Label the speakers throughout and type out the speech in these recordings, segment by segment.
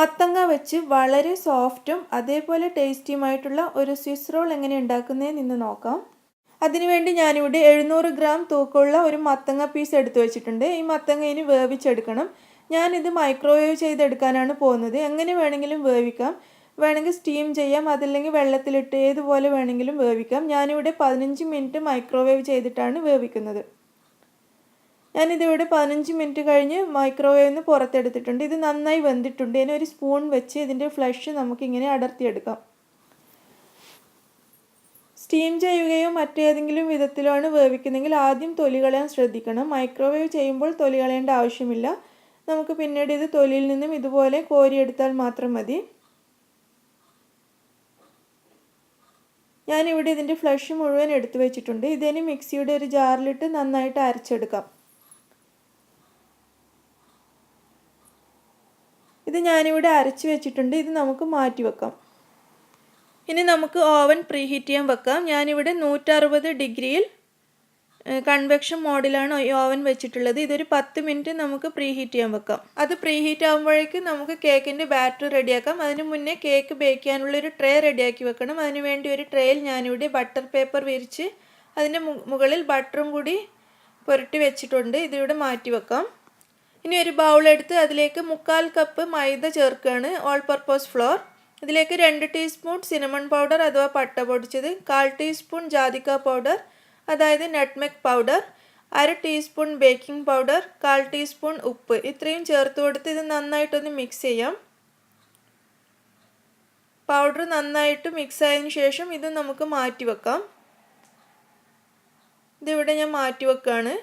Speaker 1: മത്തങ്ങ വെച്ച് വളരെ സോഫ്റ്റും അതേപോലെ ടേസ്റ്റിയുമായിട്ടുള്ള ഒരു സ്വിസ് റോൾ എങ്ങനെ ഉണ്ടാക്കുന്നതെന്ന് ഇന്ന് നോക്കാം. അതിനുവേണ്ടി ഞാനിവിടെ 700 ഗ്രാം തൂക്കമുള്ള ഒരു മത്തങ്ങ പീസ് എടുത്തു വെച്ചിട്ടുണ്ട്. ഈ മത്തങ്ങ ഇനി വേവിച്ചെടുക്കണം. ഞാനിത് മൈക്രോവേവ് ചെയ്തെടുക്കാനാണ് പോകുന്നത്. എങ്ങനെ വേണമെങ്കിലും വേവിക്കാം. വേണമെങ്കിൽ സ്റ്റീം ചെയ്യാം, അതല്ലെങ്കിൽ വെള്ളത്തിലിട്ട് ഏതുപോലെ വേണമെങ്കിലും വേവിക്കാം. ഞാനിവിടെ 15 മിനിറ്റ് മൈക്രോവേവ് ചെയ്തിട്ടാണ് വേവിക്കുന്നത്. ഞാനിതിവിടെ 15 മിനിറ്റ് കഴിഞ്ഞ് മൈക്രോവേവിൽ നിന്ന് പുറത്തെടുത്തിട്ടുണ്ട്. ഇത് നന്നായി വെന്തിട്ടുണ്ട്. ഇനി ഒരു സ്പൂൺ വെച്ച് ഇതിൻ്റെ ഫ്ലഷ് നമുക്കിങ്ങനെ അടർത്തിയെടുക്കാം. സ്റ്റീം ചെയ്യുകയോ മറ്റേതെങ്കിലും വിധത്തിലാണ് വേവിക്കുന്നതെങ്കിൽ ആദ്യം തൊലി കളയാൻ ശ്രദ്ധിക്കണം. മൈക്രോവേവ് ചെയ്യുമ്പോൾ തൊലി കളയേണ്ട ആവശ്യമില്ല. നമുക്ക് പിന്നീട് ഇത് തൊലിയിൽ നിന്നും ഇതുപോലെ കോരിയെടുത്താൽ മാത്രം മതി. ഞാനിവിടെ ഇതിൻ്റെ ഫ്ലഷ് മുഴുവൻ എടുത്തു വെച്ചിട്ടുണ്ട്. ഇതിനി മിക്സിയുടെ ഒരു ജാറിലിട്ട് നന്നായിട്ട് അരച്ചെടുക്കാം. ഇത് ഞാനിവിടെ അരച്ച് വെച്ചിട്ടുണ്ട്. ഇത് നമുക്ക് മാറ്റി വെക്കാം. ഇനി നമുക്ക് ഓവൻ പ്രീഹീറ്റ് ചെയ്യാൻ വെക്കാം. ഞാനിവിടെ 160 ഡിഗ്രിയിൽ കൺവെക്ഷൻ മോഡിലാണ് ഈ ഓവൻ വെച്ചിട്ടുള്ളത്. ഇതൊരു 10 മിനിറ്റ് നമുക്ക് പ്രീഹീറ്റ് ചെയ്യാൻ വെക്കാം. അത് പ്രീഹീറ്റ് ആകുമ്പോഴേക്ക് നമുക്ക് കേക്കിൻ്റെ ബാറ്റർ റെഡിയാക്കാം. അതിന് മുന്നേ കേക്ക് ബേക്ക് ചെയ്യാനുള്ളൊരു ട്രേ റെഡിയാക്കി വെക്കണം. അതിനുവേണ്ടി ഒരു ട്രേയിൽ ഞാനിവിടെ ബട്ടർ പേപ്പർ വിരിച്ച് അതിൻ്റെ മുകളിൽ ബട്ടറും കൂടി പുരട്ടി വെച്ചിട്ടുണ്ട്. ഇതിവിടെ മാറ്റി വെക്കാം. ഇനി ഒരു ബൗൾ എടുത്ത് അതിലേക്ക് 1/4 കപ്പ് മൈദ ചേർക്കുകയാണ്, ഓൾ പർപ്പസ് ഫ്ലോർ. ഇതിലേക്ക് 2 ടീസ്പൂൺ സിനമൺ പൗഡർ അഥവാ പട്ട പൊടിച്ചത്, 1/4 ടീസ്പൂൺ ജാതിക്ക പൗഡർ അതായത് nutmeg powder, 1/2 teaspoon baking powder, 1/4 teaspoon ഉപ്പ്, ഇത്രയും ചേർത്ത് കൊടുത്ത് ഇത് നന്നായിട്ടൊന്ന് മിക്സ് ചെയ്യാം. പൗഡർ നന്നായിട്ട് മിക്സ് ആയതിനു ശേഷം ഇത് നമുക്ക് മാറ്റി വെക്കാം. ഇതിവിടെ ഞാൻ മാറ്റി വെക്കുകയാണ്.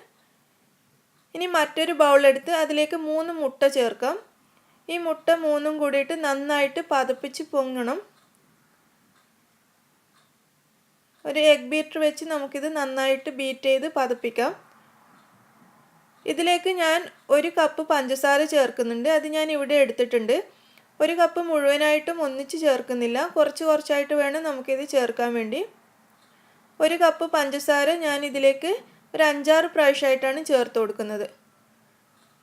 Speaker 1: ഇനി മറ്റൊരു ബൗൾ എടുത്ത് അതിലേക്ക് 3 മുട്ട ചേർക്കാം. ഈ മുട്ട 3ഉം കൂടിയിട്ട് നന്നായിട്ട് പതപ്പിച്ച് പൊങ്ങണം. ഒരു എഗ് ബീറ്റർ വെച്ച് നമുക്കിത് നന്നായിട്ട് ബീറ്റ് ചെയ്ത് പതപ്പിക്കാം. ഇതിലേക്ക് ഞാൻ 1 കപ്പ് പഞ്ചസാര ചേർക്കുന്നുണ്ട്. അത് ഞാൻ ഇവിടെ എടുത്തിട്ടുണ്ട്. 1 കപ്പ് മുഴുവനായിട്ടും ഒന്നിച്ച് ചേർക്കുന്നില്ല, കുറച്ച് കുറച്ചായിട്ട് വേണം നമുക്കിത് ചേർക്കാൻ വേണ്ടി. 1 കപ്പ് പഞ്ചസാര ഞാൻ ഇതിലേക്ക് ഒരു 5-6 പ്രാവശ്യമായിട്ടാണ് ചേർത്ത് കൊടുക്കുന്നത്.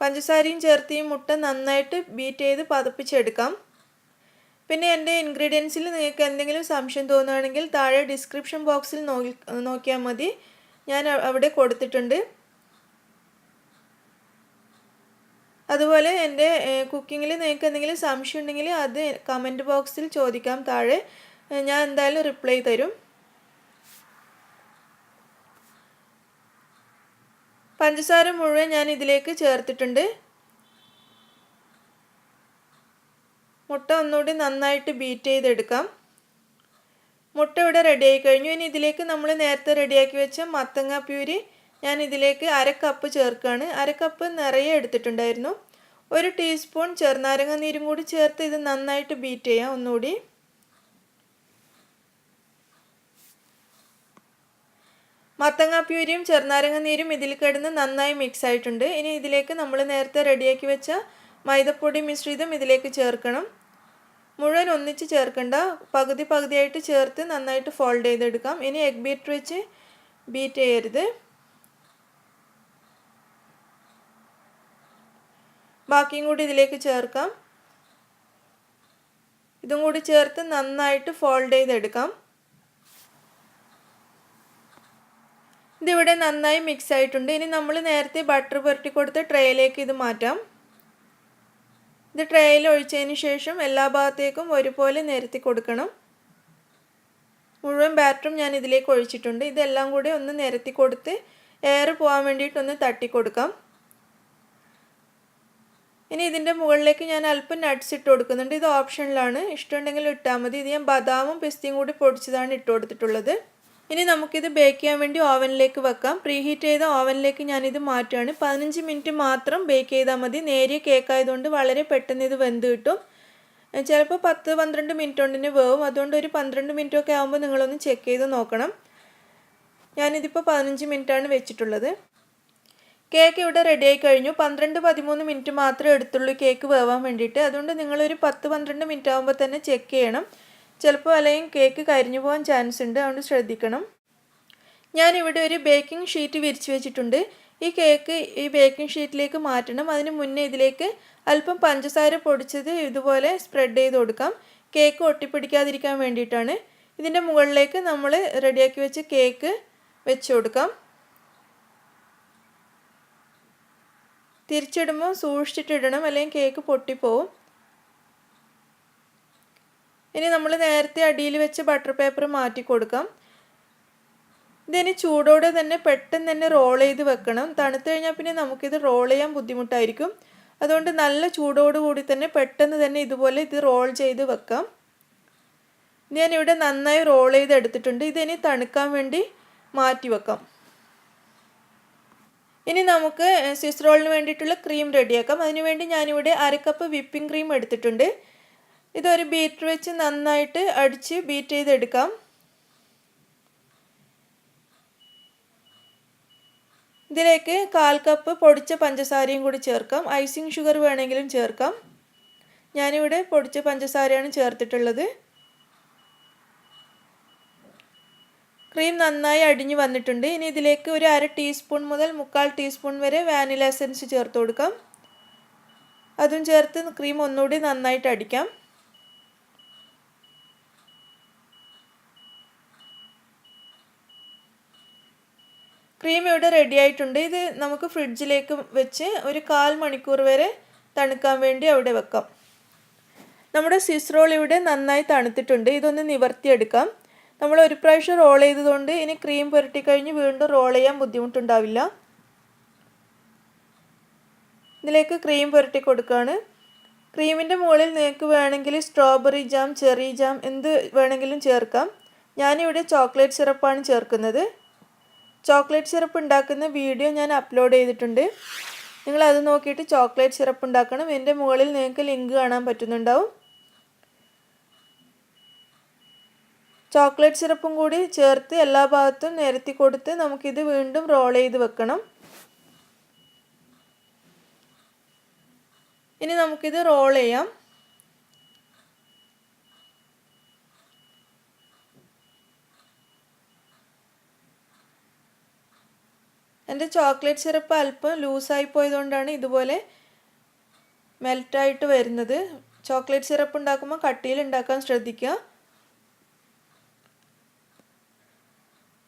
Speaker 1: പഞ്ചസാരയും ചേർത്ത് ഈ മുട്ട നന്നായിട്ട് ബീറ്റ് ചെയ്ത് പതപ്പിച്ചെടുക്കാം. പിന്നെ എൻ്റെ ഇൻഗ്രീഡിയൻസിൽ നിങ്ങൾക്ക് എന്തെങ്കിലും സംശയം തോന്നുകയാണെങ്കിൽ താഴെ ഡിസ്ക്രിപ്ഷൻ ബോക്സിൽ നോക്കിയാൽ മതി. ഞാൻ അവിടെ കൊടുത്തിട്ടുണ്ട്. അതുപോലെ എൻ്റെ കുക്കിങ്ങിൽ നിങ്ങൾക്ക് എന്തെങ്കിലും സംശയം ഉണ്ടെങ്കിൽ അത് കമൻറ്റ് ബോക്സിൽ ചോദിക്കാം താഴെ. ഞാൻ എന്തായാലും റിപ്ലൈ തരും. പഞ്ചസാര മുഴുവൻ ഞാൻ ഇതിലേക്ക് ചേർത്തിട്ടുണ്ട്. മുട്ട ഒന്നുകൂടി നന്നായിട്ട് ബീറ്റ് ചെയ്തെടുക്കാം. മുട്ട ഇവിടെ റെഡിയായി കഴിഞ്ഞു. ഇനി ഇതിലേക്ക് നമ്മൾ നേരത്തെ റെഡിയാക്കി വെച്ച മത്തങ്ങ പ്യൂരി ഞാൻ ഇതിലേക്ക് 1/2 കപ്പ് ചേർക്കുകയാണ്. 1/2 കപ്പ് നിറയെ എടുത്തിട്ടുണ്ടായിരുന്നു. 1 ടീസ്പൂൺ ചെറുനാരങ്ങ നീരും കൂടി ചേർത്ത് ഇത് നന്നായിട്ട് ബീറ്റ് ചെയ്യാം ഒന്നുകൂടി. മത്തങ്ങ പ്യൂരിയും ചെറുനാരങ്ങ നീരും ഇതിൽ കിടന്ന് നന്നായി മിക്സ് ആയിട്ടുണ്ട്. ഇനി ഇതിലേക്ക് നമ്മൾ നേരത്തെ റെഡിയാക്കി വെച്ച മൈദപ്പൊടി മിശ്രിതം ഇതിലേക്ക് ചേർക്കണം. മുഴുവൻ ഒന്നിച്ച് ചേർക്കണ്ട, പകുതി പകുതിയായിട്ട് ചേർത്ത് നന്നായിട്ട് ഫോൾഡ് ചെയ്തെടുക്കാം. ഇനി എഗ് ബീറ്റർ വെച്ച് ബീറ്റ് ചെയ്യരുത്. ബാക്കിയും കൂടി ഇതിലേക്ക് ചേർക്കാം. ഇതും കൂടി ചേർത്ത് നന്നായിട്ട് ഫോൾഡ് ചെയ്തെടുക്കാം. ഇതിവിടെ നന്നായി മിക്സ് ആയിട്ടുണ്ട്. ഇനി നമ്മൾ നേരത്തെ ബട്ടർ പുരട്ടി കൊടുത്ത ട്രേയിലേക്ക് ഇത് മാറ്റാം. ഇത് ട്രേയിൽ ഒഴിച്ചതിന് ശേഷം എല്ലാ ഭാഗത്തേക്കും ഒരുപോലെ നിരത്തി കൊടുക്കണം. മുഴുവൻ ബാറ്ററും ഞാൻ ഇതിലേക്ക് ഒഴിച്ചിട്ടുണ്ട്. ഇതെല്ലാം കൂടി ഒന്ന് നിരത്തി കൊടുത്ത് എയർ പോകാൻ വേണ്ടിയിട്ടൊന്ന് തട്ടി കൊടുക്കാം. ഇനി ഇതിൻ്റെ മുകളിലേക്ക് ഞാൻ അല്പം നട്ട്സ് ഇട്ട് കൊടുക്കുന്നുണ്ട്. ഇത് ഓപ്ഷനിലാണ്, ഇഷ്ടമുണ്ടെങ്കിൽ ഇട്ടാൽ മതി. ഇത് ഞാൻ ബദാമും പിസ്തയും കൂടി പൊടിച്ചതാണ് ഇട്ട് കൊടുത്തിട്ടുള്ളത്. ഇനി നമുക്കിത് ബേക്ക് ചെയ്യാൻ വേണ്ടി ഓവനിലേക്ക് വെക്കാം. പ്രീഹീറ്റ് ചെയ്ത ഓവനിലേക്ക് ഞാനിത് മാറ്റുകയാണ്. 15 മിനിറ്റ് മാത്രം ബേക്ക് ചെയ്താൽ മതി. നേരിയ കേക്ക് ആയതുകൊണ്ട് വളരെ പെട്ടെന്ന് ഇത് വെന്ത് കിട്ടും. ചിലപ്പോൾ 10-12 മിനിറ്റ് കൊണ്ട് തന്നെ വേവും. അതുകൊണ്ട് ഒരു 12 മിനിറ്റൊക്കെ ആകുമ്പോൾ നിങ്ങളൊന്ന് ചെക്ക് ചെയ്ത് നോക്കണം. ഞാനിതിപ്പോൾ 15 മിനിറ്റാണ് വെച്ചിട്ടുള്ളത്. കേക്ക് ഇവിടെ റെഡിയായി കഴിഞ്ഞു. 12-13 മിനിറ്റ് മാത്രമേ എടുത്തുള്ളൂ കേക്ക് വേവാൻ വേണ്ടിയിട്ട്. അതുകൊണ്ട് നിങ്ങളൊരു 10-12 മിനിറ്റ് ആകുമ്പോൾ തന്നെ ചെക്ക് ചെയ്യണം. ചിലപ്പോൾ അല്ലെങ്കിൽ കേക്ക് കരിഞ്ഞു പോകാൻ ചാൻസ് ഉണ്ട്, അതുകൊണ്ട് ശ്രദ്ധിക്കണം. ഞാനിവിടെ ഒരു ബേക്കിംഗ് ഷീറ്റ് വിരിച്ച് വെച്ചിട്ടുണ്ട്. ഈ കേക്ക് ഈ ബേക്കിംഗ് ഷീറ്റിലേക്ക് മാറ്റണം. അതിന് മുന്നേ ഇതിലേക്ക് അല്പം പഞ്ചസാര പൊടിച്ചത് ഇതുപോലെ സ്പ്രെഡ് ചെയ്ത് കൊടുക്കാം. കേക്ക് ഒട്ടിപ്പിടിക്കാതിരിക്കാൻ വേണ്ടിയിട്ടാണ്. ഇതിൻ്റെ മുകളിലേക്ക് നമ്മൾ റെഡിയാക്കി വെച്ച കേക്ക് വെച്ച് കൊടുക്കാം. തിരിച്ചിടുമ്പോൾ സൂക്ഷിച്ചിട്ടിടണം, അല്ലെങ്കിൽ കേക്ക് പൊട്ടിപ്പോവും. ഇനി നമ്മൾ നേരത്തെ അടിയിൽ വെച്ച് ബട്ടർ പേപ്പർ മാറ്റി കൊടുക്കാം. ഇതിന് ചൂടോടെ തന്നെ പെട്ടെന്ന് തന്നെ റോൾ ചെയ്ത് വെക്കണം. തണുത്ത് കഴിഞ്ഞാൽ പിന്നെ നമുക്കിത് റോൾ ചെയ്യാൻ ബുദ്ധിമുട്ടായിരിക്കും. അതുകൊണ്ട് നല്ല ചൂടോടുകൂടി തന്നെ പെട്ടെന്ന് തന്നെ ഇതുപോലെ ഇത് റോൾ ചെയ്ത് വെക്കാം. ഞാനിവിടെ നന്നായി റോൾ ചെയ്ത് എടുത്തിട്ടുണ്ട്. ഇതിനി തണുക്കാൻ വേണ്ടി മാറ്റി വെക്കാം. ഇനി നമുക്ക് സ്വിസ് റോളിന് വേണ്ടിയിട്ടുള്ള ക്രീം റെഡിയാക്കാം. അതിനുവേണ്ടി ഞാനിവിടെ 1/2 കപ്പ് വിപ്പിംഗ് ക്രീം എടുത്തിട്ടുണ്ട്. ഇതൊരു ബീറ്റർ വെച്ച് നന്നായിട്ട് അടിച്ച് ബീറ്റ് ചെയ്തെടുക്കാം. ഇതിലേക്ക് 1/4 കപ്പ് പൊടിച്ച പഞ്ചസാരയും കൂടി ചേർക്കാം. ഐസിങ് ഷുഗർ വേണമെങ്കിലും ചേർക്കാം. ഞാനിവിടെ പൊടിച്ച പഞ്ചസാരയാണ് ചേർത്തിട്ടുള്ളത്. ക്രീം നന്നായി അടിഞ്ഞു വന്നിട്ടുണ്ട്. ഇനി ഇതിലേക്ക് ഒരു 1/2 ടീസ്പൂൺ മുതൽ 1/4 ടീസ്പൂൺ വരെ വാനില എസൻസ് ചേർത്ത് കൊടുക്കാം. അതും ചേർത്ത് ക്രീം ഒന്നുകൂടി നന്നായിട്ട് അടിക്കാം. ക്രീം ഇവിടെ റെഡി ആയിട്ടുണ്ട്. ഇത് നമുക്ക് ഫ്രിഡ്ജിലേക്ക് വെച്ച് ഒരു 1/4 മണിക്കൂർ വരെ തണുക്കാൻ വേണ്ടി അവിടെ വെക്കാം. നമ്മുടെ സ്വിസ് റോൾ ഇവിടെ നന്നായി തണുത്തിട്ടുണ്ട്. ഇതൊന്ന് നിവർത്തിയെടുക്കാം. നമ്മൾ ഒരു പ്രാവശ്യം റോൾ ചെയ്തതുകൊണ്ട് ഇനി ക്രീം പുരട്ടി കഴിഞ്ഞ് വീണ്ടും റോൾ ചെയ്യാൻ ബുദ്ധിമുട്ടുണ്ടാവില്ല. ഇതിലേക്ക് ക്രീം പുരട്ടി കൊടുക്കുകയാണ്. ക്രീമിൻ്റെ മുകളിൽ നിങ്ങൾക്ക് വേണമെങ്കിൽ സ്ട്രോബെറി ജാം, ചെറി ജാം എന്ത് വേണമെങ്കിലും ചേർക്കാം. ഞാനിവിടെ ചോക്ലേറ്റ് സിറപ്പാണ് ചേർക്കുന്നത്. ചോക്ലേറ്റ് സിറപ്പ് ഉണ്ടാക്കുന്ന വീഡിയോ ഞാൻ അപ്ലോഡ് ചെയ്തിട്ടുണ്ട്. നിങ്ങളത് നോക്കിയിട്ട് ചോക്ലേറ്റ് സിറപ്പ് ഉണ്ടാക്കണം. എൻ്റെ മുകളിൽ നിങ്ങൾക്ക് ലിങ്ക് കാണാൻ പറ്റുന്നുണ്ടാവും. ചോക്ലേറ്റ് സിറപ്പും കൂടി ചേർത്ത് എല്ലാ ഭാഗത്തും നിരത്തി കൊടുത്ത് നമുക്കിത് വീണ്ടും റോൾ ചെയ്ത് വെക്കണം. ഇനി നമുക്കിത് റോൾ ചെയ്യാം. എൻ്റെ ചോക്ലേറ്റ് സിറപ്പ് അല്പം ലൂസായി പോയതുകൊണ്ടാണ് ഇതുപോലെ മെൽറ്റായിട്ട് വരുന്നത്. ചോക്ലേറ്റ് സിറപ്പ് ഉണ്ടാക്കുമ്പോൾ കട്ടിയിൽ ഉണ്ടാക്കാൻ ശ്രദ്ധിക്കുക.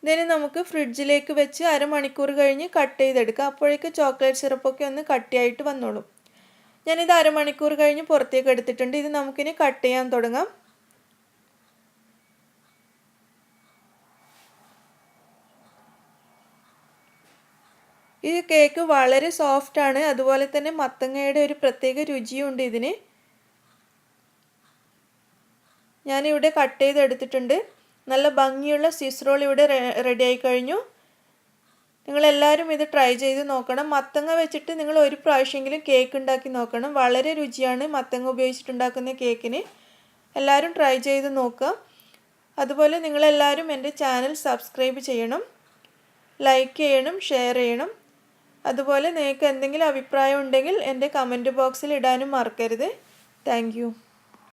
Speaker 1: ഇതിന് നമുക്ക് ഫ്രിഡ്ജിലേക്ക് വെച്ച് 1/2 മണിക്കൂർ കഴിഞ്ഞ് കട്ട് ചെയ്തെടുക്കാം. അപ്പോഴേക്ക് ചോക്ലേറ്റ് സിറപ്പൊക്കെ ഒന്ന് കട്ടിയായിട്ട് വന്നോളും. ഞാനിത് 1/2 മണിക്കൂർ കഴിഞ്ഞ് പുറത്തേക്ക് എടുത്തിട്ടുണ്ട്. ഇത് നമുക്കിനി കട്ട് ചെയ്യാൻ തുടങ്ങാം. ഈ കേക്ക് വളരെ സോഫ്റ്റാണ്. അതുപോലെ തന്നെ മത്തങ്ങയുടെ ഒരു പ്രത്യേക രുചിയുണ്ട് ഇതിന്. ഞാനിവിടെ കട്ട് ചെയ്തെടുത്തിട്ടുണ്ട്. നല്ല ഭംഗിയുള്ള സ്വിസ് റോൾ ഇവിടെ റെഡി ആയി കഴിഞ്ഞു. നിങ്ങളെല്ലാവരും ഇത് ട്രൈ ചെയ്ത് നോക്കണം. മത്തങ്ങ വെച്ചിട്ട് നിങ്ങൾ ഒരു പ്രാവശ്യമെങ്കിലും കേക്ക് ഉണ്ടാക്കി നോക്കണം. വളരെ രുചിയാണ് മത്തങ്ങ ഉപയോഗിച്ചിട്ടുണ്ടാക്കുന്ന കേക്കിന്. എല്ലാവരും ട്രൈ ചെയ്ത് നോക്കുക. അതുപോലെ നിങ്ങളെല്ലാവരും എൻ്റെ ചാനൽ സബ്സ്ക്രൈബ് ചെയ്യണം, ലൈക്ക് ചെയ്യണം, ഷെയർ ചെയ്യണം. അതുപോലെ നിങ്ങൾക്ക് എന്തെങ്കിലും അഭിപ്രായം ഉണ്ടെങ്കിൽ എൻ്റെ കമൻറ്റ് ബോക്സിൽ ഇടാനും മറക്കരുത്. Thank you.